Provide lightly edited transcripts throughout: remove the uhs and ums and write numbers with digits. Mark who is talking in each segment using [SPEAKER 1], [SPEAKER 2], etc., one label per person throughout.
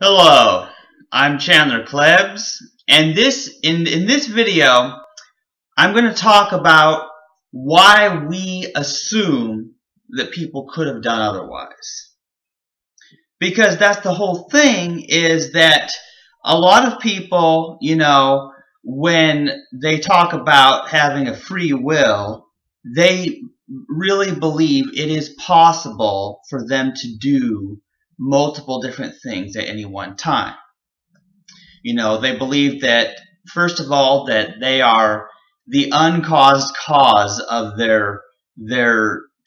[SPEAKER 1] Hello, I'm Chandler Klebs, and in this video, I'm going to talk about why we assume that people could have done otherwise. Because that's the whole thing, is that a lot of people, when they talk about having a free will, they really believe it is possible for them to do multiple different things at any one time. They believe that, first of all, that they are the uncaused cause of their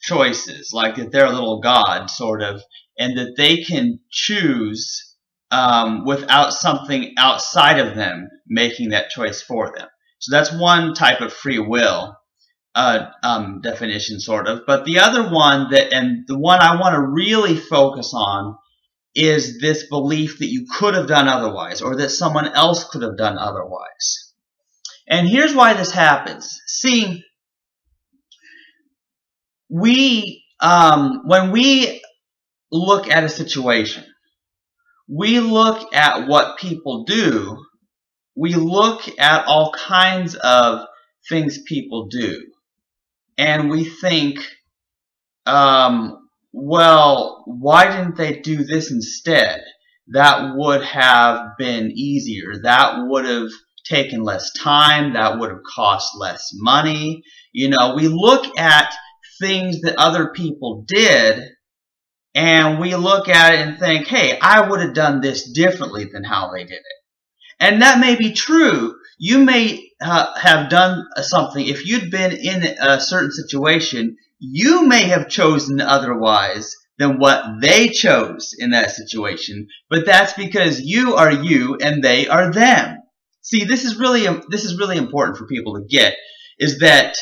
[SPEAKER 1] choices, like that they're a little god, sort of, and that they can choose without something outside of them making that choice for them. So that's one type of free will definition, sort of. But the other one, and the one I want to really focus on, is this belief that you could have done otherwise, or that someone else could have done otherwise. And here's why this happens. See, when we look at a situation, we look at what people do, we look at all kinds of things people do, and we think, well, why didn't they do this instead? That would have been easier. That would have taken less time. That would have cost less money. We look at things that other people did, and we look at it and think, hey, I would have done this differently than how they did it. And that may be true. You may have done something. If you'd been in a certain situation, you may have chosen otherwise than what they chose in that situation, but that's because you are you and they are them. See, this is really important for people to get, is that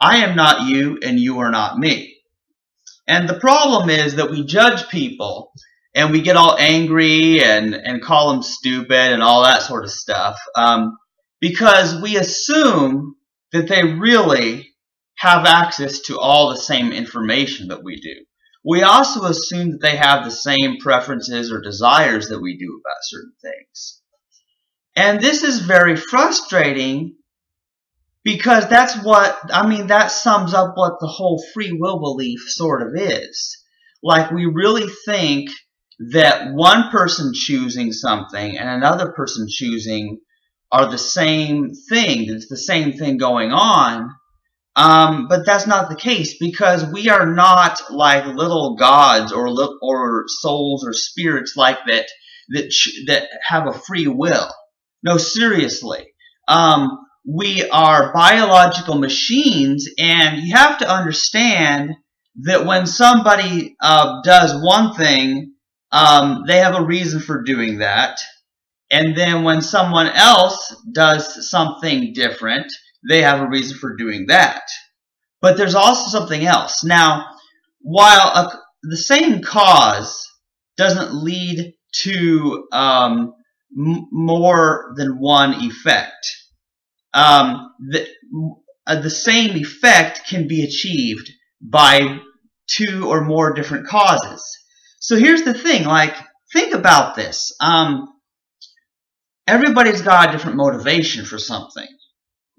[SPEAKER 1] I am not you and you are not me. And the problem is that we judge people and we get all angry and call them stupid and all that sort of stuff because we assume that they really have access to all the same information that we do. We also assume that they have the same preferences or desires that we do about certain things. And this is very frustrating because that sums up what the whole free will belief sort of is. Like, we really think that one person choosing something and another person choosing are the same thing. It's the same thing going on. But that's not the case, because we are not like little gods or souls or spirits like that have a free will. No, seriously. We are biological machines, and you have to understand that when somebody does one thing, they have a reason for doing that. And then when someone else does something different, they have a reason for doing that. But there's also something else. Now, while the same cause doesn't lead to more than one effect, the same effect can be achieved by two or more different causes. So here's the thing, think about this. Everybody's got a different motivation for something.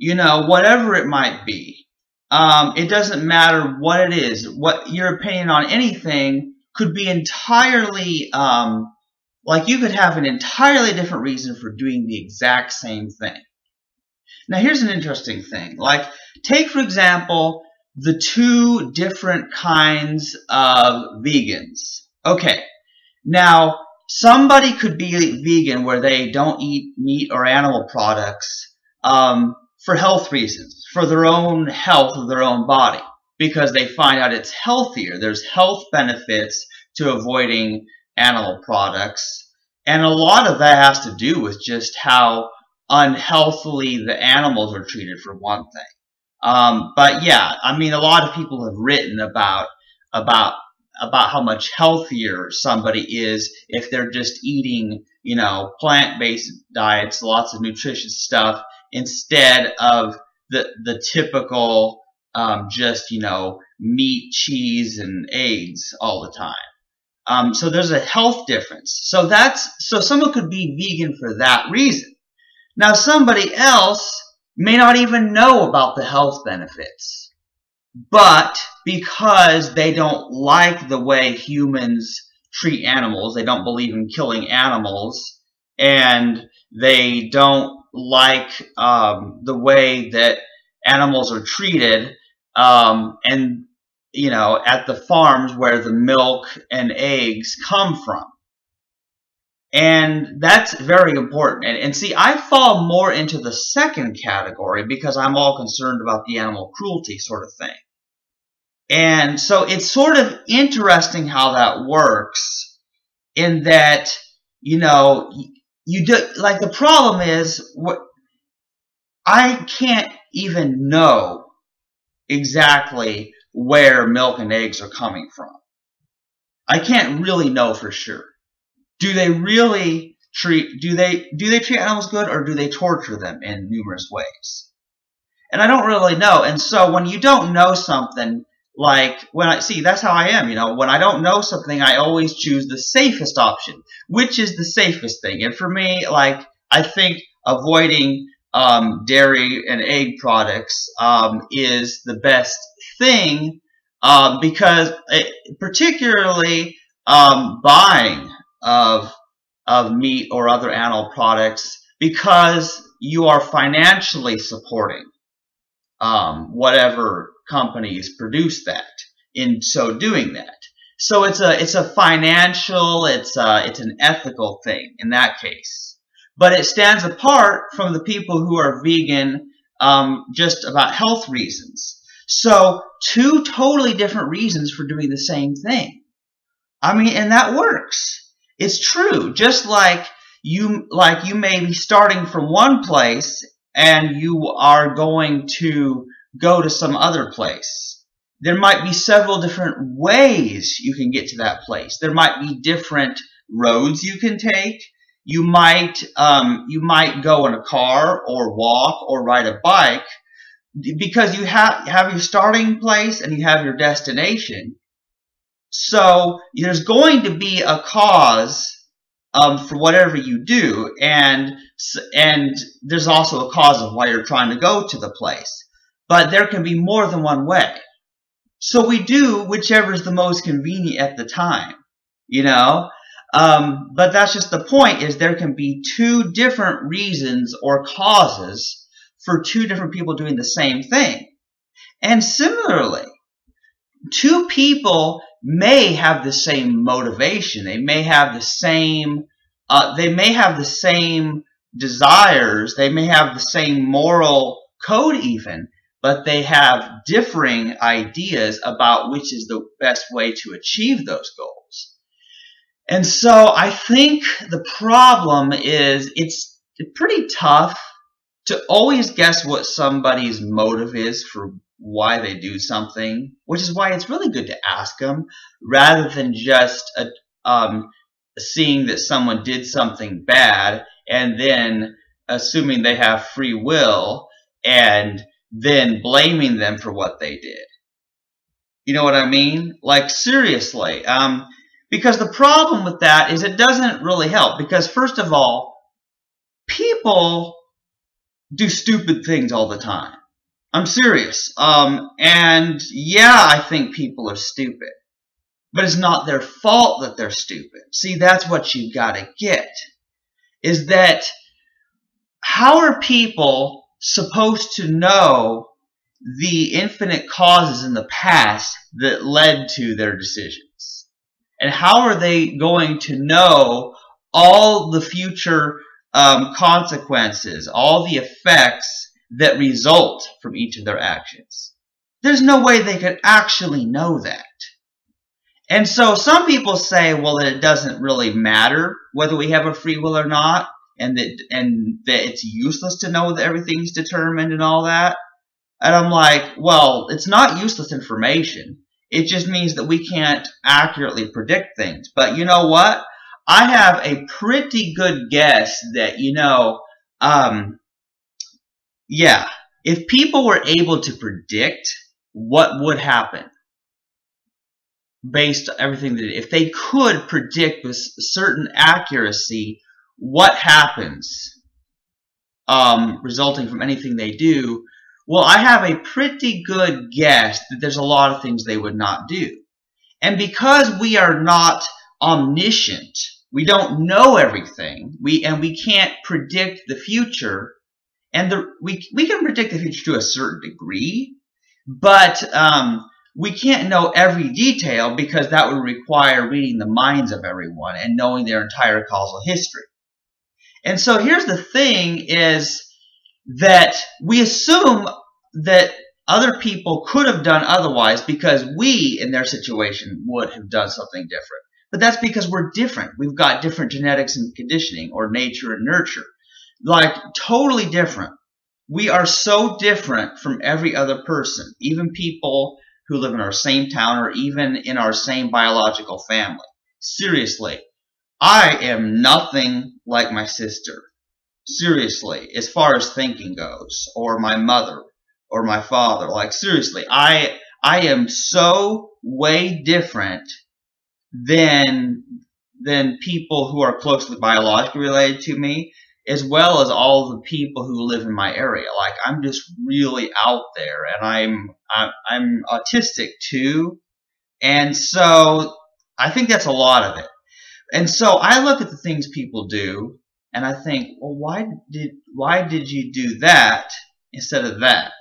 [SPEAKER 1] Whatever it might be. It doesn't matter what it is. What your opinion on anything could be entirely, you could have an entirely different reason for doing the exact same thing. Now, here's an interesting thing. Take, for example, the two different kinds of vegans. Okay, now, somebody could be vegan where they don't eat meat or animal products for health reasons, for their own health of their own body, because they find out it's healthier. There's health benefits to avoiding animal products, and a lot of that has to do with just how unhealthily the animals are treated, for one thing. But yeah, a lot of people have written about how much healthier somebody is if they're just eating, plant-based diets, lots of nutritious stuff, instead of the typical just, meat, cheese, and eggs all the time. So there's a health difference. So someone could be vegan for that reason. Now somebody else may not even know about the health benefits, but because they don't like the way humans treat animals, they don't believe in killing animals, and they don't like the way that animals are treated, and at the farms where the milk and eggs come from. And that's very important. And see, I fall more into the second category because I'm all concerned about the animal cruelty sort of thing. And so it's sort of interesting how that works, in that, you do, like, the problem is, I can't even know exactly where milk and eggs are coming from. I can't really know for sure. Do they really treat animals good, or do they torture them in numerous ways? And I don't really know. And so when you don't know something, like that's how I am, when I don't know something, I always choose the safest option, which is the safest thing. And for me, like, I think avoiding dairy and egg products is the best thing, because particularly buying of meat or other animal products, because you are financially supporting whatever companies produce that, in so doing that. So it's a financial, it's an ethical thing in that case. But it stands apart from the people who are vegan just about health reasons. So two totally different reasons for doing the same thing. I mean, and that works. It's true. Just like you may be starting from one place and you are going to go to some other place. There might be several different ways you can get to that place. There might be different roads you can take. You might go in a car, or walk, or ride a bike, because you have your starting place and you have your destination. So there's going to be a cause for whatever you do, and there's also a cause of why you're trying to go to the place. But there can be more than one way. So we do whichever is the most convenient at the time, But that's just the point, is there can be two different reasons or causes for two different people doing the same thing. And similarly, two people may have the same motivation. They may have the same desires. They may have the same moral code even, but they have differing ideas about which is the best way to achieve those goals. And so I think the problem is it's pretty tough to always guess what somebody's motive is for why they do something, which is why it's really good to ask them, rather than just seeing that someone did something bad and then assuming they have free will and then blaming them for what they did. You know what I mean? Like, seriously. Because the problem with that is it doesn't really help. Because first of all, people do stupid things all the time. I'm serious. And yeah, I think people are stupid. But it's not their fault that they're stupid. See, that's what you've got to get. Is that, how are people supposed to know the infinite causes in the past that led to their decisions? And how are they going to know all the future consequences, all the effects that result from each of their actions? There's no way they could actually know that. And so some people say, well, that it doesn't really matter whether we have a free will or not, and that it's useless to know that everything's determined and all that. And I'm like, well, it's not useless information. It just means that we can't accurately predict things. But you know what? I have a pretty good guess that, yeah, if people were able to predict what would happen, based on everything that if they could predict with certain accuracy what happens resulting from anything they do, well, I have a pretty good guess that there's a lot of things they would not do. And because we are not omniscient, we don't know everything, we can't predict the future, and we can predict the future to a certain degree, but we can't know every detail because that would require reading the minds of everyone and knowing their entire causal history. And so here's the thing is that we assume that other people could have done otherwise because we, in their situation, would have done something different. But that's because we're different. We've got different genetics and conditioning, or nature and nurture. Like, totally different. We are so different from every other person, even people who live in our same town or even in our same biological family. Seriously, I am nothing like my sister. Seriously, as far as thinking goes, or my mother, or my father. Like, seriously, I am so way different than people who are closely biologically related to me, as well as all the people who live in my area. Like, I'm just really out there, and I'm autistic too, and so I think that's a lot of it. And so I look at the things people do, and I think, well, why did you do that instead of that?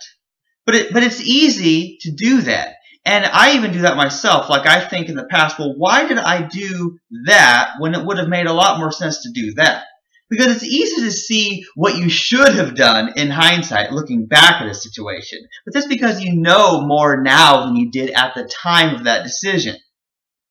[SPEAKER 1] But it's easy to do that. And I even do that myself. Like, I think in the past, well, why did I do that when it would have made a lot more sense to do that? Because it's easy to see what you should have done in hindsight, looking back at a situation. But that's because you know more now than you did at the time of that decision.